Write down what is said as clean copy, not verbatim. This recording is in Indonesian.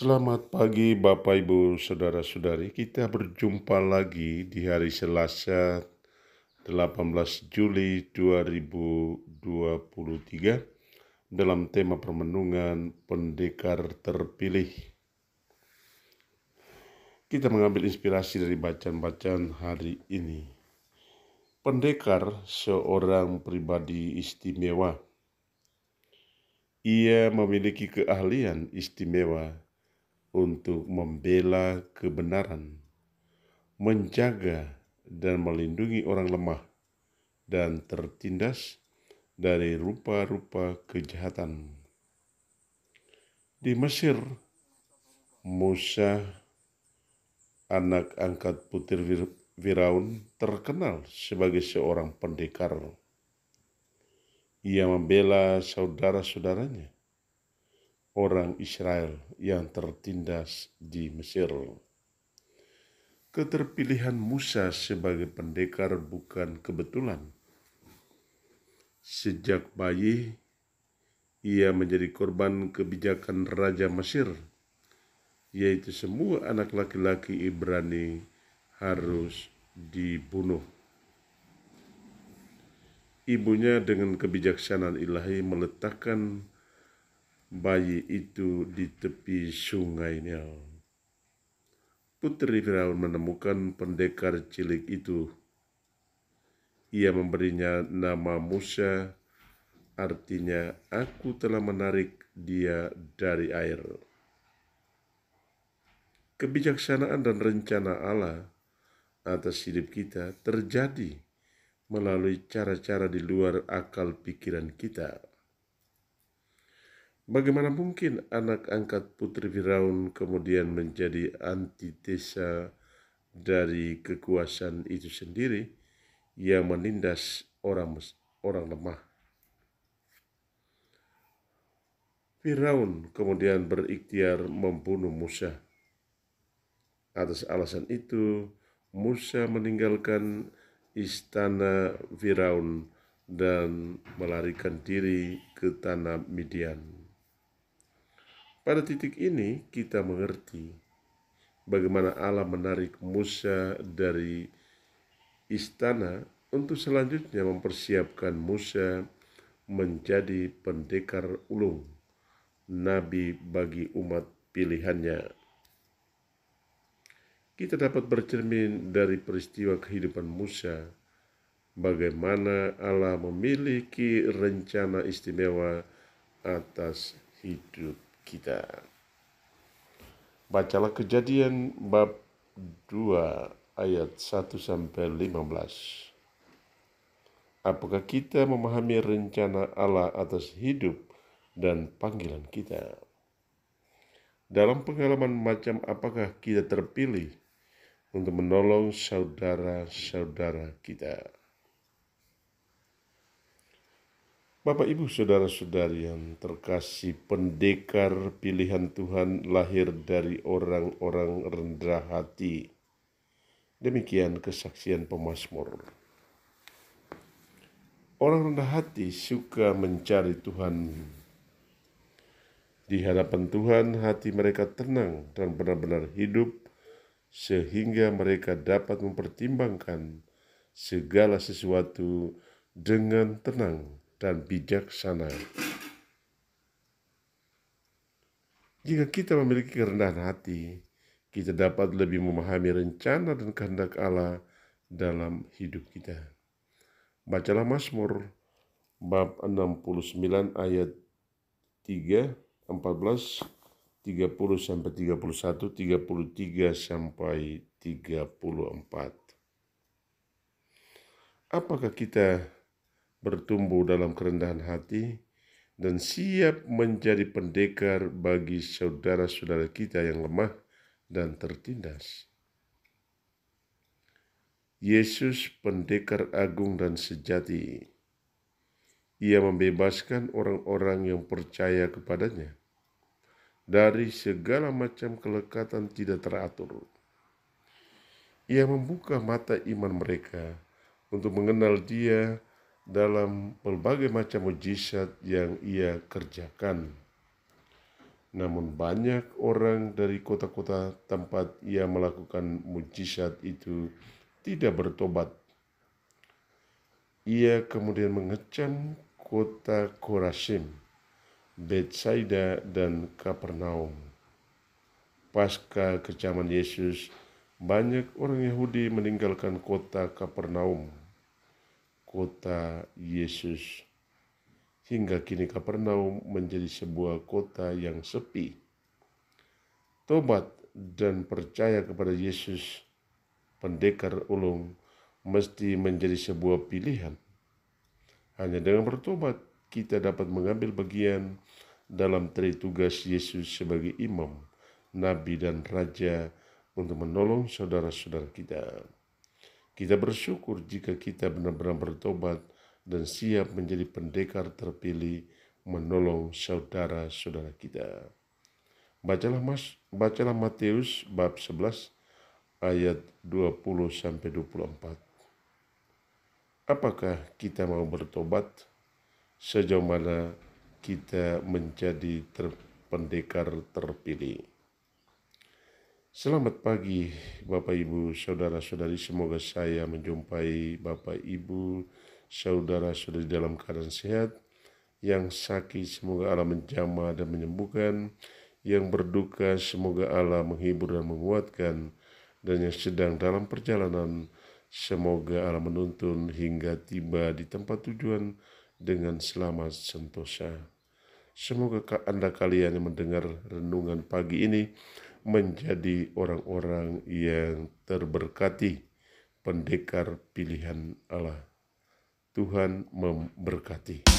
Selamat pagi Bapak Ibu Saudara-saudari. Kita berjumpa lagi di hari Selasa 18 Juli 2023 dalam tema permenungan pendekar terpilih. Kita mengambil inspirasi dari bacaan-bacaan hari ini. Pendekar seorang pribadi istimewa. Ia memiliki keahlian istimewa untuk membela kebenaran, menjaga dan melindungi orang lemah dan tertindas dari rupa-rupa kejahatan. Di Mesir, Musa, anak angkat putri Firaun, terkenal sebagai seorang pendekar. Ia membela saudara-saudaranya, orang Israel yang tertindas di Mesir. Keterpilihan Musa sebagai pendekar bukan kebetulan. Sejak bayi, ia menjadi korban kebijakan Raja Mesir, yaitu semua anak laki-laki Ibrani harus dibunuh. Ibunya dengan kebijaksanaan ilahi meletakkan bayi itu di tepi sungai Nil. Putri Firaun menemukan pendekar cilik itu. Ia memberinya nama Musa, artinya aku telah menarik dia dari air. Kebijaksanaan dan rencana Allah atas hidup kita terjadi melalui cara-cara di luar akal pikiran kita. Bagaimana mungkin anak angkat putri Firaun kemudian menjadi antitesa dari kekuasaan itu sendiri yang menindas orang lemah? Firaun kemudian berikhtiar membunuh Musa. Atas alasan itu, Musa meninggalkan istana Firaun dan melarikan diri ke tanah Midian. Pada titik ini kita mengerti bagaimana Allah menarik Musa dari istana untuk selanjutnya mempersiapkan Musa menjadi pendekar ulung, nabi bagi umat pilihannya. Kita dapat bercermin dari peristiwa kehidupan Musa, bagaimana Allah memiliki rencana istimewa atas hidup kita. Bacalah Kejadian bab 2 ayat 1-15. Apakah kita memahami rencana Allah atas hidup dan panggilan kita? Dalam pengalaman macam apakah kita terpilih untuk menolong saudara-saudara kita? Bapak, Ibu, saudara-saudari yang terkasih, pendekar pilihan Tuhan lahir dari orang-orang rendah hati. Demikian kesaksian pemazmur. Orang rendah hati suka mencari Tuhan. Di hadapan Tuhan, hati mereka tenang dan benar-benar hidup, sehingga mereka dapat mempertimbangkan segala sesuatu dengan tenang dan bijaksana. Jika kita memiliki kerendahan hati, kita dapat lebih memahami rencana dan kehendak Allah dalam hidup kita. Bacalah Mazmur bab 69 ayat 3, 14, 30-31, 33-34. Apakah kita bertumbuh dalam kerendahan hati dan siap menjadi pendekar bagi saudara-saudara kita yang lemah dan tertindas? Yesus pendekar agung dan sejati. Ia membebaskan orang-orang yang percaya kepadanya dari segala macam kelekatan tidak teratur. Ia membuka mata iman mereka untuk mengenal Dia dalam berbagai macam mujizat yang Ia kerjakan. Namun banyak orang dari kota-kota tempat ia melakukan mujizat itu tidak bertobat. Ia kemudian mengecam kota Korasim, Betsaida, dan Kapernaum. Pasca kecaman Yesus, banyak orang Yahudi meninggalkan kota Kapernaum, kota Yesus. Hingga kini Kapernaum menjadi sebuah kota yang sepi. Tobat dan percaya kepada Yesus, pendekar ulung, mesti menjadi sebuah pilihan. Hanya dengan bertobat, kita dapat mengambil bagian dalam tugas Yesus sebagai imam, nabi, dan raja untuk menolong saudara-saudara kita. Kita bersyukur jika kita benar-benar bertobat dan siap menjadi pendekar terpilih menolong saudara-saudara kita. Bacalah Matius bab 11 ayat 20-24. Apakah kita mau bertobat? Sejauh mana kita menjadi pendekar terpilih? Selamat pagi Bapak Ibu, Saudara-saudari. Semoga saya menjumpai Bapak Ibu, Saudara-saudari dalam keadaan sehat. Yang sakit semoga Allah menjamah dan menyembuhkan. Yang berduka semoga Allah menghibur dan menguatkan. Dan yang sedang dalam perjalanan semoga Allah menuntun hingga tiba di tempat tujuan dengan selamat sentosa. Semoga Anda kalian yang mendengar renungan pagi ini menjadi orang-orang yang terberkati, pendekar pilihan Allah. Tuhan memberkati.